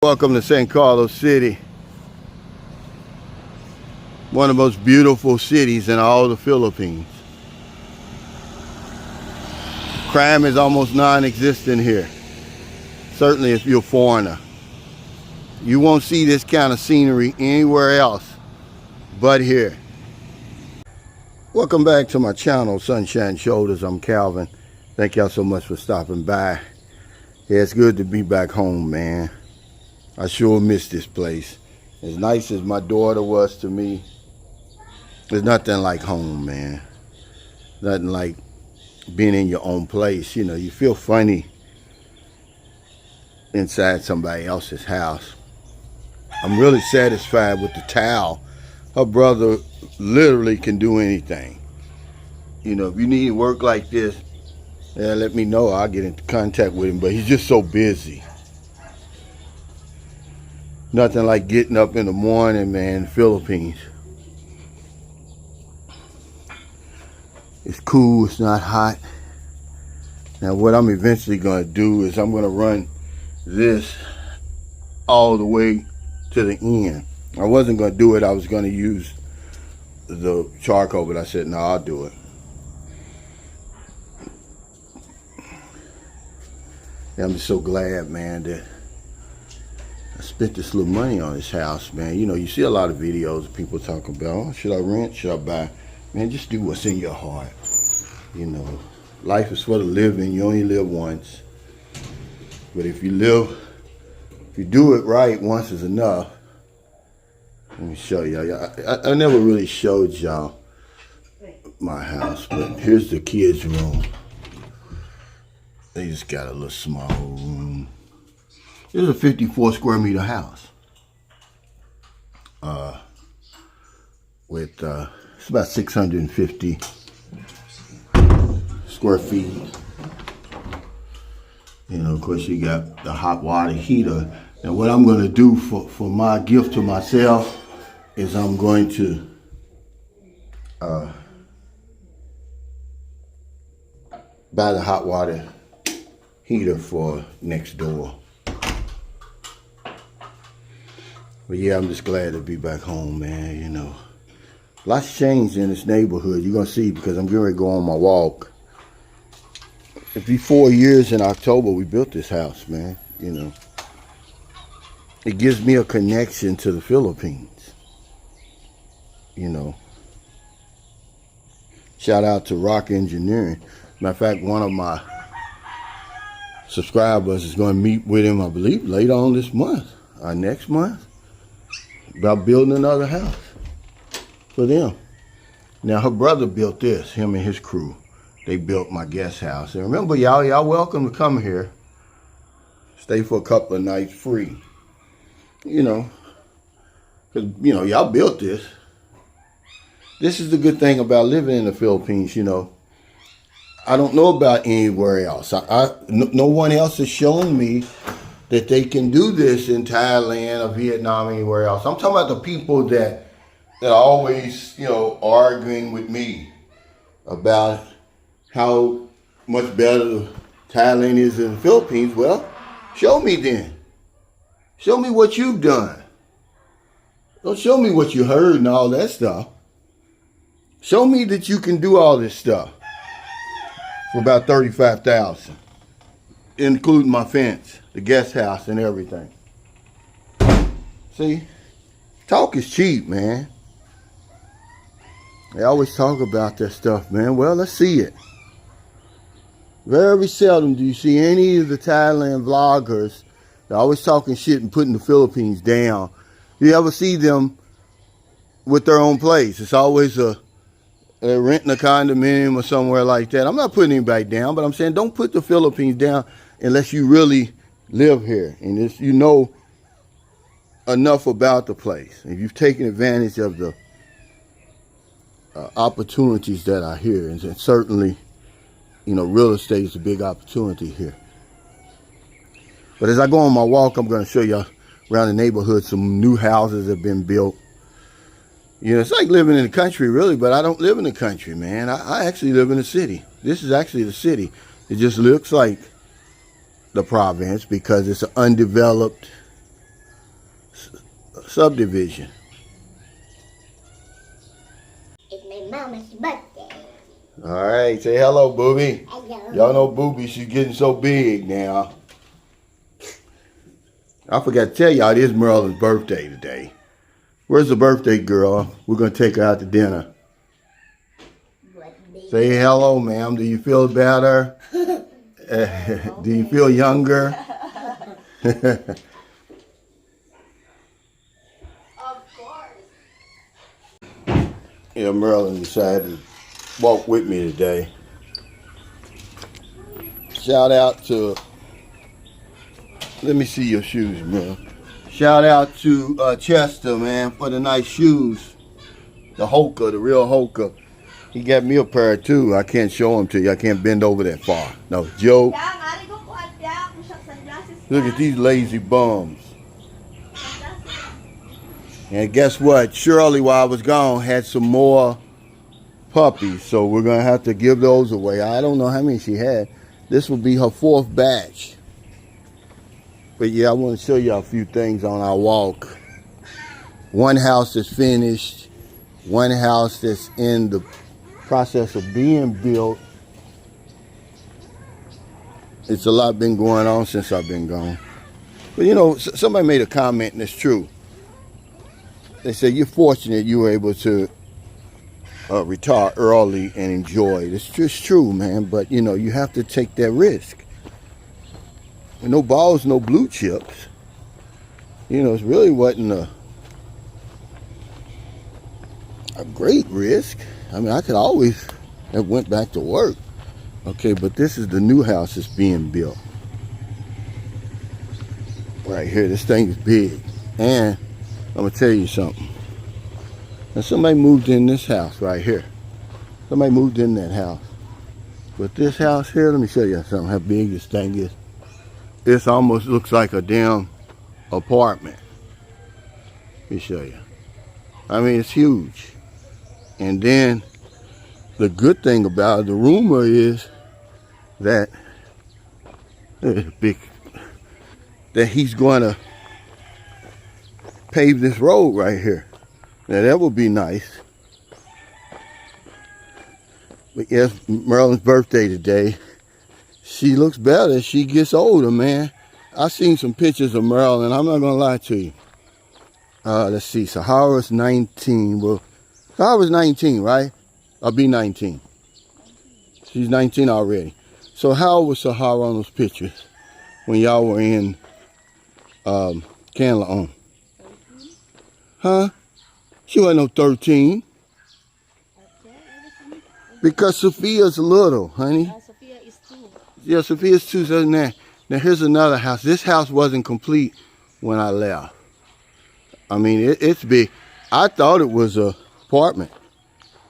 Welcome to San Carlos City, one of the most beautiful cities in all the Philippines. Crime is almost non-existent here, certainly if you're a foreigner. You won't see this kind of scenery anywhere else but here. Welcome back to my channel, Sunshine Shoulders. I'm Calvin. Thank y'all so much for stopping by. Yeah, it's good to be back home, man. I sure miss this place. As nice as my daughter was to me, there's nothing like home, man. Nothing like being in your own place. You know, you feel funny inside somebody else's house. I'm really satisfied with the towel. Her brother literally can do anything. You know, if you need work like this, yeah, let me know. I'll get into contact with him, but he's just so busy. Nothing like getting up in the morning, man, Philippines. It's cool, it's not hot. Now what I'm eventually gonna do is I'm gonna run this all the way to the end. I wasn't gonna do it, I was gonna use the charcoal, but I said, no, I'll do it. Yeah, I'm just so glad, man, that I spent this little money on this house, man. You know, you see a lot of videos of people talking about, oh, should I rent, should I buy? Man, just do what's in your heart. You know, life is for the living. You only live once. But if you do it right, once is enough. Let me show y'all. I never really showed y'all my house, but here's the kids' room. They just got a little small room. This is a 54 square meter house. It's about 650 square feet. You know, of course, you got the hot water heater. And what I'm going to do for my gift to myself is I'm going to buy the hot water heater for next door. But yeah, I'm just glad to be back home, man. You know, lots changed in this neighborhood. You're going to see because I'm getting ready to go on my walk. It'll be 4 years in October we built this house, man. You know, it gives me a connection to the Philippines. You know, shout out to Rock Engineering. Matter of fact, one of my subscribers is going to meet with him, I believe, later on this month or next month, about building another house for them. Now, her brother built this, him and his crew. They built my guest house. And remember, y'all welcome to come here. Stay for a couple of nights free. You know, because, you know, y'all built this. This is the good thing about living in the Philippines, you know. I don't know about anywhere else. No one else has shown me that they can do this in Thailand or Vietnam, anywhere else. I'm talking about the people that are always, you know, arguing with me about how much better Thailand is than the Philippines. Well, show me then. Show me what you've done. Don't show me what you heard and all that stuff. Show me that you can do all this stuff for about $35,000, including my fence, the guest house, and everything. See, talk is cheap, man. They always talk about that stuff, man. Well, let's see it. Very seldom do you see any of the Thailand vloggers. They're always talking shit and putting the Philippines down. You ever see them with their own place? It's always they're renting a condominium or somewhere like that. I'm not putting anybody down, but I'm saying don't put the Philippines down unless you really live here and you know enough about the place. If you've taken advantage of the opportunities that are here, and certainly, you know, real estate is a big opportunity here. But as I go on my walk, I'm going to show you around the neighborhood some new houses have been built. You know, it's like living in the country, really, but I don't live in the country, man. I actually live in the city. This is actually the city. It just looks like the province because it's an undeveloped subdivision. It's my mama's birthday. All right, say hello, Booby. Hello. Y'all know Booby, she's getting so big now. I forgot to tell y'all, it is Merlin's birthday today. Where's the birthday girl? We're going to take her out to dinner. Say hello, ma'am. Do you feel better? Do you feel younger? Of course. Yeah, Merlin decided to walk with me today. Shout out to, let me see your shoes, man. Shout out to Chester, man, for the nice shoes. The Hoka, the real Hoka. He got me a pair too. I can't show them to you. I can't bend over that far. No, joke. Look at these lazy bums. And guess what? Shirley, while I was gone, had some more puppies. So we're going to have to give those away. I don't know how many she had. This will be her 4th batch. But yeah, I want to show you a few things on our walk. One house is finished. One house that's in the process of being built. It's a lot been going on since I've been gone. But you know, somebody made a comment, and it's true. They said, you're fortunate you were able to retire early and enjoy it. It's just true, man. But you know, you have to take that risk. With no balls, no blue chips. You know, it really wasn't a great risk. I mean, I could always have went back to work. Okay, but this is the new house that's being built. Right here, this thing is big. And I'm gonna tell you something. Now somebody moved in this house right here. Somebody moved in that house. But this house here, let me show you something, how big this thing is. This almost looks like a damn apartment. Let me show you. I mean, it's huge. And then the good thing about it, the rumor is that that he's going to pave this road right here. Now that would be nice. But yes, Merlin's birthday today. She looks better as she gets older, man. I've seen some pictures of Merlin. I'm not gonna lie to you. Let's see, Sahara's 19. Well, Sahara's 19, right? I'll be 19. She's 19 already. So how old was Sahara on those pictures when y'all were in Canlaon? Huh? She wasn't no 13. Because Sophia's little, honey. Sophia is 2. Yeah, Sophia's 2. So now here's another house. This house wasn't complete when I left. I mean, it's big. I thought it was a apartment,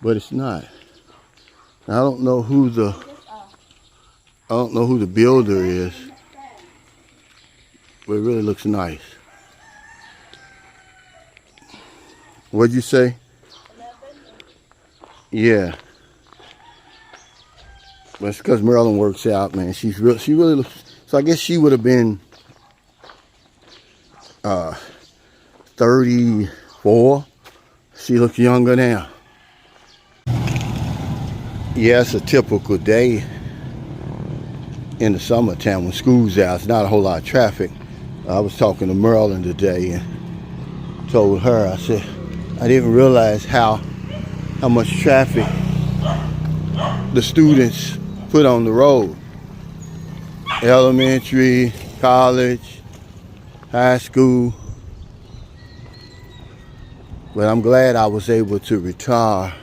but it's not. I don't know who the builder is, but it really looks nice. What'd you say? 11. Yeah. But it's because Merlin works out, man. She really looks. So I guess she would have been 34. She looks younger now. Yeah, it's a typical day in the summertime when school's out. It's not a whole lot of traffic. I was talking to Merlin today and told her, I said, I didn't realize how much traffic the students put on the road. Elementary, college, high school. But I'm glad I was able to retire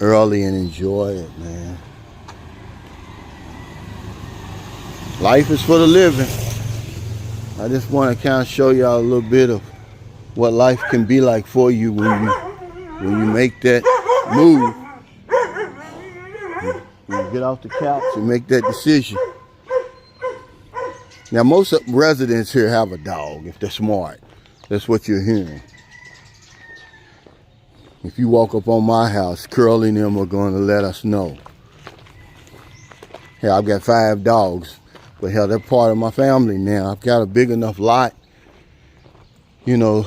early and enjoy it, man. Life is for the living. I just want to kind of show y'all a little bit of what life can be like for you when you make that move. When you get off the couch and make that decision. Now, most residents here have a dog if they're smart. That's what you're hearing. If you walk up on my house, Curly and them are going to let us know. Hell, I've got 5 dogs, but hell, they're part of my family now. I've got a big enough lot you know,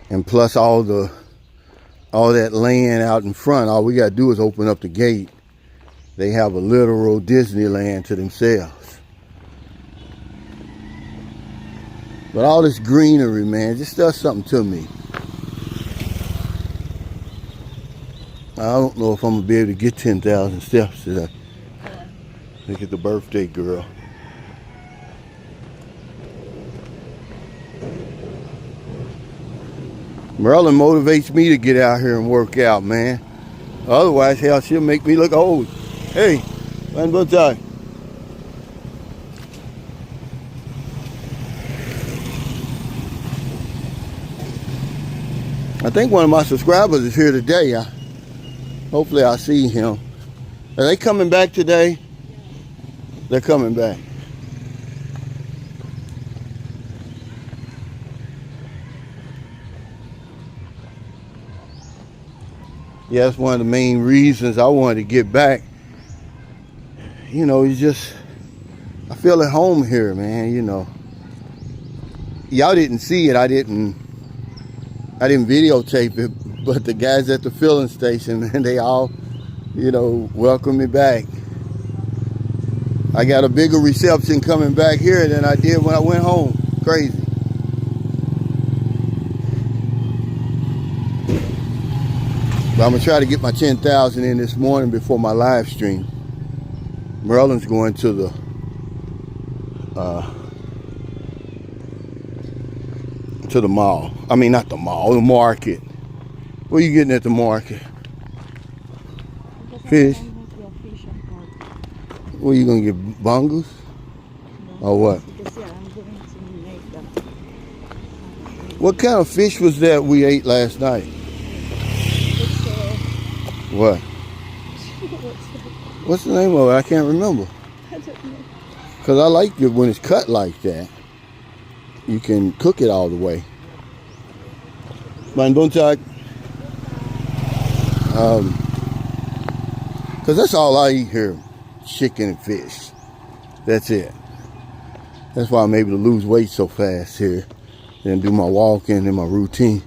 and plus all that land out in front. All we got to do is open up the gate. They have a literal Disneyland to themselves. But all this greenery, man, just does something to me. I don't know if I'm going to be able to get 10,000 steps today. Look at the birthday girl. Merlin motivates me to get out here and work out, man. Otherwise, hell, she'll make me look old. Hey, man, bow tie. I think one of my subscribers is here today. Hopefully I'll see him. Are they coming back today? They're coming back. Yeah, that's one of the main reasons I wanted to get back. You know, it's just, I feel at home here, man, you know. Y'all didn't see it, I didn't videotape it, but the guys at the filling station, man, they all, you know, welcomed me back. I got a bigger reception coming back here than I did when I went home. Crazy. But I'm gonna try to get my 10,000 in this morning before my live stream. Merlin's going to the mall. I mean, not the mall, the market. What are you getting at the market? Fish? What are you gonna get, bongos? Or what? Because I'm going to make them. What kind of fish was that we ate last night? What? What's the name of it? I can't remember. I don't know. Because I like it when it's cut like that. You can cook it all the way. Man, buntag. Because that's all I eat here. Chicken and fish. That's it. That's why I'm able to lose weight so fast here. And do my walking and my routine.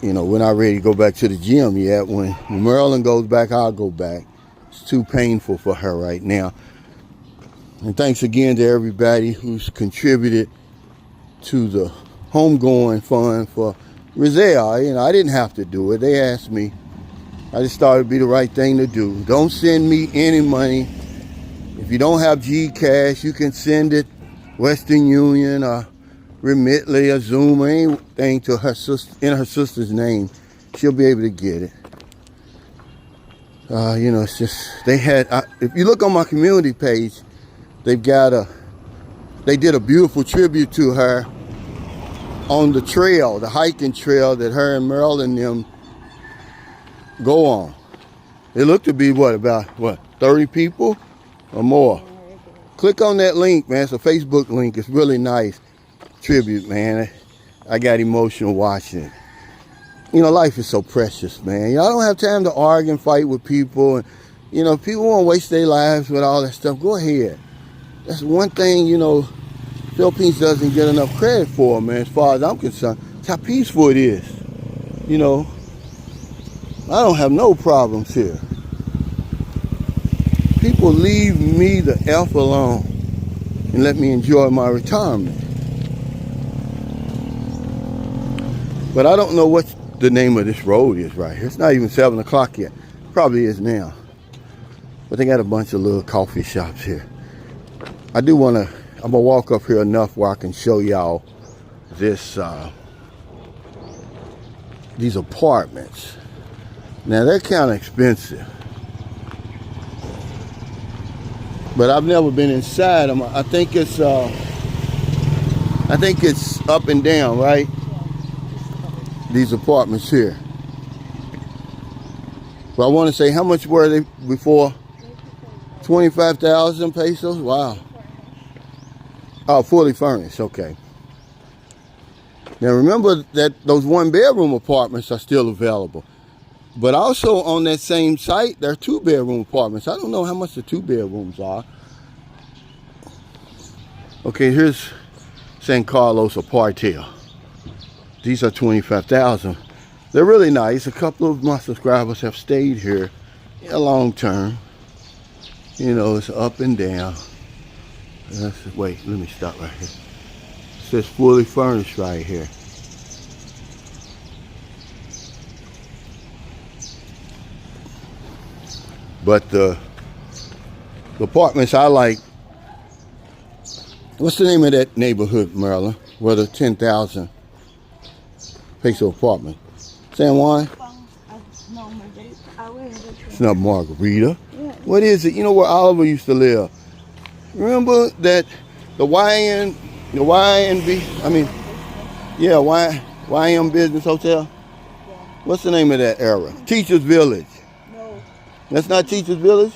You know, we're not ready to go back to the gym yet. When Merlin goes back, I'll go back. It's too painful for her right now. And thanks again to everybody who's contributed to the homegoing fund for Rizal. You know, I didn't have to do it. They asked me. I just thought it'd be the right thing to do. Don't send me any money. If you don't have GCash, you can send it Western Union or Remitly or Zoom or anything to her sister in her sister's name. She'll be able to get it. You know, it's just they had. If you look on my community page, they did a beautiful tribute to her on the trail, the hiking trail that her and Merle and them go on. It looked to be about 30 people or more. Click on that link, man. It's a Facebook link. It's really nice. Tribute, man. I got emotional watching it. You know, life is so precious, man. You know, I don't have time to argue and fight with people. And, you know, people want to waste their lives with all that stuff. Go ahead. That's one thing, you know, Philippines doesn't get enough credit for, man, as far as I'm concerned. It's how peaceful it is. You know, I don't have no problems here. People leave me the F alone and let me enjoy my retirement. But I don't know what the name of this road is right here. It's not even 7 o'clock yet. Probably is now. But they got a bunch of little coffee shops here. I'm going to walk up here enough where I can show y'all this, these apartments. Now they're kind of expensive. But I've never been inside them. I think it's up and down, right? These apartments here. But I want to say, how much were they before? 25,000 pesos? Wow. Oh, fully furnished, okay. Now remember that those 1-bedroom apartments are still available. But also on that same site, there are 2-bedroom apartments. I don't know how much the 2 bedrooms are. Okay, here's San Carlos Apartheid. These are 25,000. They're really nice. A couple of my subscribers have stayed here a long term. You know, it's up and down. Wait, let me stop right here. It says fully furnished right here. But the apartments I like, what's the name of that neighborhood, Maryland, where the 10,000 peso apartment? San Juan? It's not Margarita. Yeah. What is it? You know where Oliver used to live? Remember that the YNB, YM Business Hotel? Yeah. What's the name of that area? Teachers Village. No. That's not Teachers Village?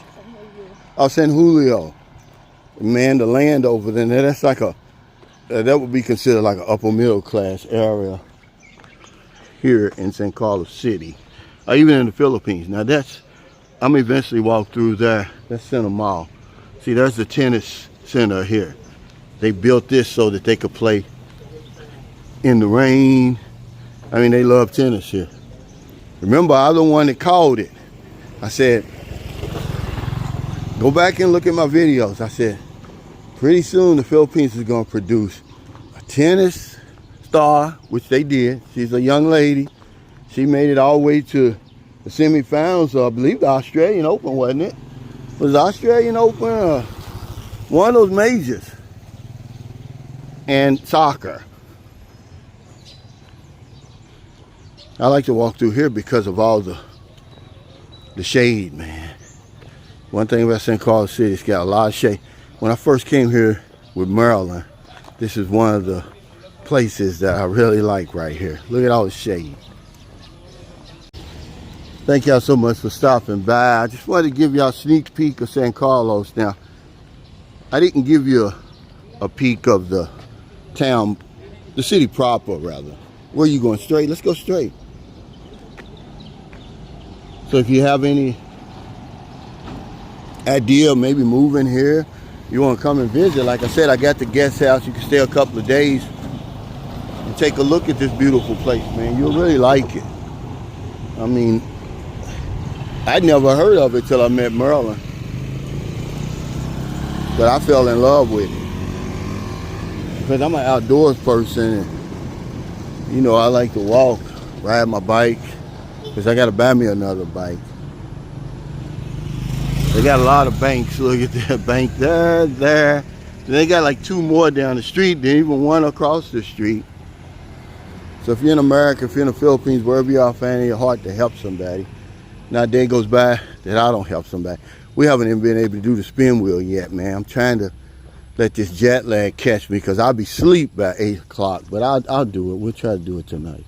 Oh, San Julio. Man, the land over there, that's like that would be considered like an upper middle class area here in San Carlos City. Or even in the Philippines. Now I'm eventually walk through there. That's Center Mall. See, there's the tennis center here. They built this so that they could play in the rain. I mean, they love tennis here. Remember, I'm the one that called it. I said, go back and look at my videos. I said, pretty soon the Philippines is going to produce a tennis star, which they did. She's a young lady. She made it all the way to the semifinals of, I believe, the Australian Open, wasn't it? Was the Australian Open one of those majors? And soccer. I like to walk through here because of all the shade, man. One thing about San Carlos City, it's got a lot of shade. When I first came here with Maryland, this is one of the places that I really like right here. Look at all the shade. Thank y'all so much for stopping by. I just wanted to give y'all a sneak peek of San Carlos. Now, I didn't give you a peek of the town, the city proper, rather. Where are you going, straight? Let's go straight. So if you have any idea of maybe moving here, you want to come and visit, like I said, I got the guest house. You can stay a couple of days and take a look at this beautiful place, man. You'll really like it. I mean, I'd never heard of it till I met Merlin. But I fell in love with it. Because I'm an outdoors person and, you know, I like to walk, ride my bike. Because I got to buy me another bike. They got a lot of banks. Look at that bank there. They got like 2 more down the street. Then even one across the street. So if you're in America, if you're in the Philippines, wherever you are, finding your heart to help somebody. Not a day goes by that I don't help somebody. We haven't even been able to do the spin wheel yet, man. I'm trying to let this jet lag catch me because I'll be asleep by 8 o'clock. But I'll do it. We'll try to do it tonight.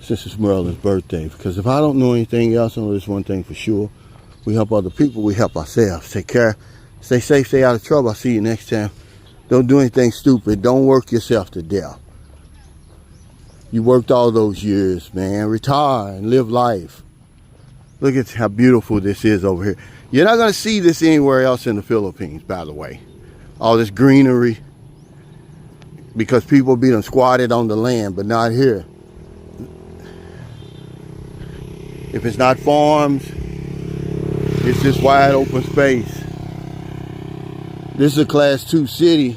Since it's Merlin's birthday. Because if I don't know anything else, I know this one thing for sure. We help other people, we help ourselves. Take care. Stay safe, stay out of trouble. I'll see you next time. Don't do anything stupid. Don't work yourself to death. You worked all those years, man. Retire and live life. Look at how beautiful this is over here. You're not going to see this anywhere else in the Philippines, by the way. All this greenery. Because people be done squatted on the land, but not here. If it's not farms, it's just wide open space. This is a class 2 city.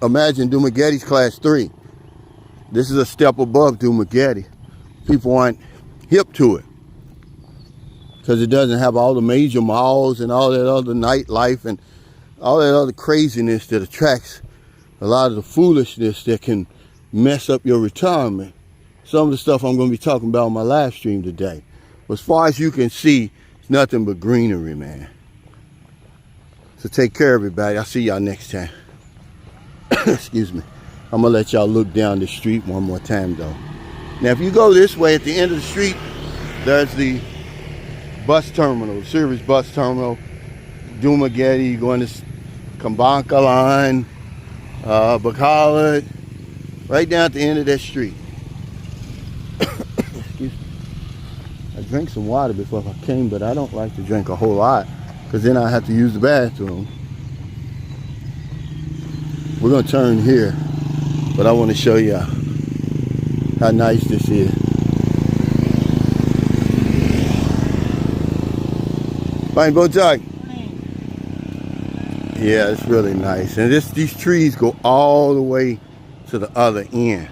Imagine Dumaguete's class 3. This is a step above Dumaguete. People aren't hip to it. Because it doesn't have all the major malls and all that other nightlife and all that other craziness that attracts a lot of the foolishness that can mess up your retirement. Some of the stuff I'm going to be talking about on my live stream today. But as far as you can see, it's nothing but greenery, man. So take care, everybody. I'll see y'all next time. Excuse me. I'm going to let y'all look down the street one more time, though. Now, if you go this way, at the end of the street, there's the bus terminal, service bus terminal. Dumaguete, you're going to Kambanka line, Bacolod, right down at the end of that street. Excuse me. I drank some water before I came, but I don't like to drink a whole lot because then I have to use the bathroom. We're going to turn here. But I want to show you how nice this is. Fine, Bojack. Yeah, it's really nice. And these trees go all the way to the other end.